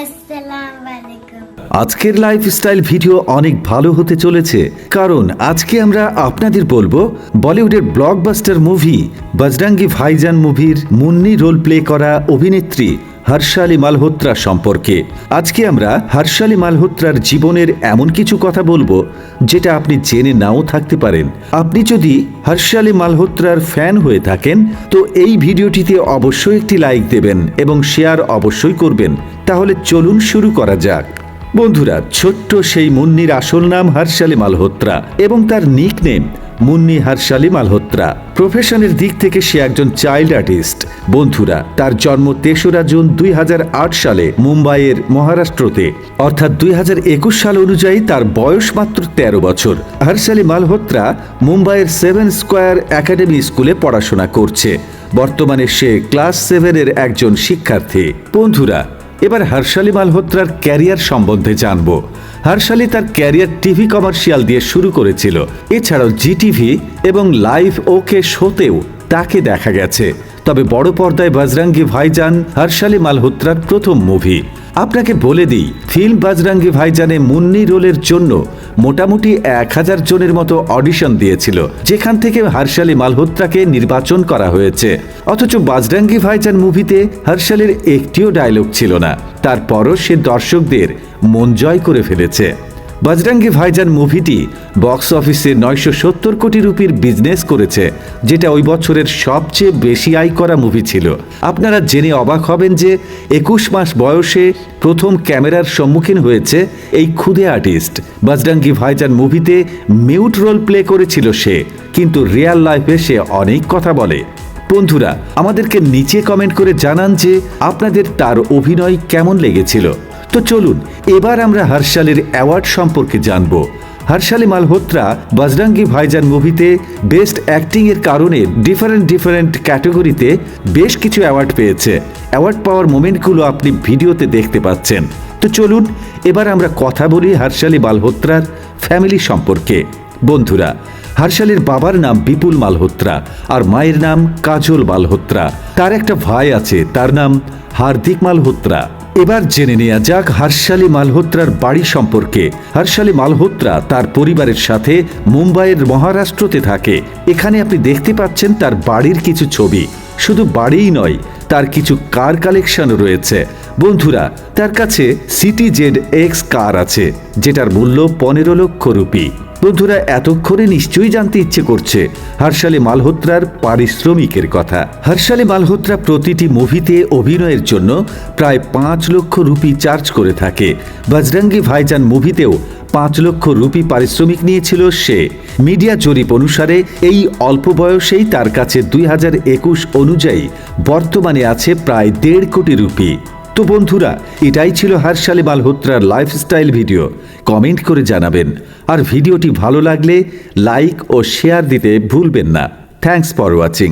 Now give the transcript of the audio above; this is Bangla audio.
আসসালামু আলাইকুম। আজকের লাইফস্টাইল ভিডিও অনেক ভালো হতে চলেছে, কারণ আজকে আমরা আপনাদের বলবো বলিউডের ব্লকবাস্টার মুভি বজরঙ্গি ভাইজান মুভির মুন্নি রোল প্লে করা অভিনেত্রী হর্ষালি মালহোত্রা সম্পর্কে। আজকে আমরা হর্ষালি মালহোত্রার জীবনের এমন কিছু কথা বলবো যেটা আপনি জেনে নাও থাকতে পারেন। আপনি যদি হর্ষালি মালহোত্রার ফ্যান হয়ে থাকেন তো এই ভিডিওটিতে অবশ্যই একটি লাইক দেবেন এবং শেয়ার অবশ্যই করবেন। তাহলে চলুন শুরু করা যাক। বন্ধুরা, ছোট্ট সেই মুন্নির আসল নাম হর্ষালি মালহোত্রা এবং তার নিকনেম মুন্নি হর্ষালি মালহোত্রা। প্রফেশনের দিক থেকে সে একজন চাইল্ড আর্টিস্ট। বন্ধুরা, তার জন্ম ৩রা জুন ২০০৮ সালে মুম্বাইয়ের মহারাষ্ট্রতে, অর্থাৎ ২০২১ সাল অনুযায়ী তার বয়স মাত্র ১৩ বছর। হর্ষালি মালহোত্রা মুম্বাইয়ের 7 স্কোয়ার একাডেমি স্কুলে পড়াশোনা করছে। বর্তমানে সে ক্লাস 7-এর একজন শিক্ষার্থী। বন্ধুরা, এবার হর্ষালি মালহোত্রার ক্যারিয়ার সম্বন্ধে জানব। হর্ষালি তার ক্যারিয়ার টিভি কমার্শিয়াল দিয়ে শুরু করেছিল। এছাড়াও জি টিভি এবং লাইভ ওকে শোতেও তাকে দেখা গেছে। তবে বড় পর্দায় বজরঙ্গি ভাইজান হর্ষালি মালহোত্রার প্রথম মুভি। আপনাকে বলে দিই, ফিল্ম বজরঙ্গি ভাইজানে মুন্নি রোলের জন্য মোটামুটি 1000 জনের মতো অডিশন দিয়েছিল, যেখান থেকে হর্ষালি মালহোত্রাকে নির্বাচন করা হয়েছে। অথচ বজরঙ্গি ভাইজান মুভিতে হর্ষালির একটিও ডায়লগ ছিল না। তারপরও সে দর্শকদের মন জয় করে ফেলেছে। বজরঙ্গি ভাইজান মুভিটি বক্স অফিসে 970 কোটি রুপির বিজনেস করেছে, যেটা ওই বছরের সবচেয়ে বেশি আয় করা মুভি ছিল। আপনারা জেনে অবাক হবেন যে 21 মাস বয়সে প্রথম ক্যামেরার সম্মুখীন হয়েছে এই ক্ষুদে আর্টিস্ট। বজরঙ্গি ভাইজান মুভিতে মিউট রোল প্লে করেছিল সে, কিন্তু রিয়েল লাইফে সে অনেক কথা বলে। বন্ধুরা, আমাদেরকে নিচে কমেন্ট করে জানান যে আপনাদের তার অভিনয় কেমন লেগেছিল। তো চলুন এবার আমরা হর্ষালির অ্যাওয়ার্ড সম্পর্কে জানব। হর্ষালি মালহোত্রা বজরঙ্গি ভাইজান মুভিতে বেস্ট অ্যাক্টিং এর কারণে ডিফারেন্ট ক্যাটাগরিতে বেশ কিছু অ্যাওয়ার্ড পেয়েছে। অ্যাওয়ার্ড পাওয়ার মোমেন্টগুলো আপনি ভিডিওতে দেখতে পাচ্ছেন। তো চলুন এবার আমরা কথা বলি হর্ষালি মালহোত্রার ফ্যামিলি সম্পর্কে। বন্ধুরা, হর্ষালির বাবার নাম বিপুল মালহোত্রা আর মায়ের নাম কাজল মালহোত্রা। তার একটা ভাই আছে, তার নাম হার্দিক মালহোত্রা। এবার জেনে নেওয়া যাক হর্ষালি মালহোত্রার বাড়ি সম্পর্কে। হর্ষালি মালহোত্রা তার পরিবারের সাথে মুম্বাইয়ের মহারাষ্ট্রতে থাকে। এখানে আপনি দেখতে পাচ্ছেন তার বাড়ির কিছু ছবি। শুধু বাড়িই নয়, তার কিছু কার কালেকশনও রয়েছে। বন্ধুরা, তার কাছে সিটি ZX কার আছে, যেটার মূল্য 15 লক্ষ রুপি। বন্ধুরা, এতক্ষণে নিশ্চয়ই জানতে ইচ্ছে করছে হর্ষালি মালহোত্রার পারিশ্রমিকের কথা। হর্ষালি মালহোত্রা প্রতিটি মুভিতে অভিনয়ের জন্য প্রায় 5 লক্ষ রুপি চার্জ করে থাকে। বজরঙ্গি ভাইজান মুভিতেও 5 লক্ষ রুপি পারিশ্রমিক নিয়েছিল সে। মিডিয়া জরিপ অনুসারে এই অল্প বয়সেই তার কাছে 2021 অনুযায়ী বর্তমানে আছে প্রায় 1.5 কোটি রুপি। তো বন্ধুরা, এটাই ছিল হর্ষালি মালহোত্রার লাইফস্টাইল ভিডিও। কমেন্ট করে জানাবেন, আর ভিডিওটি ভালো লাগলে লাইক ও শেয়ার দিতে ভুলবেন না। Thanks for watching.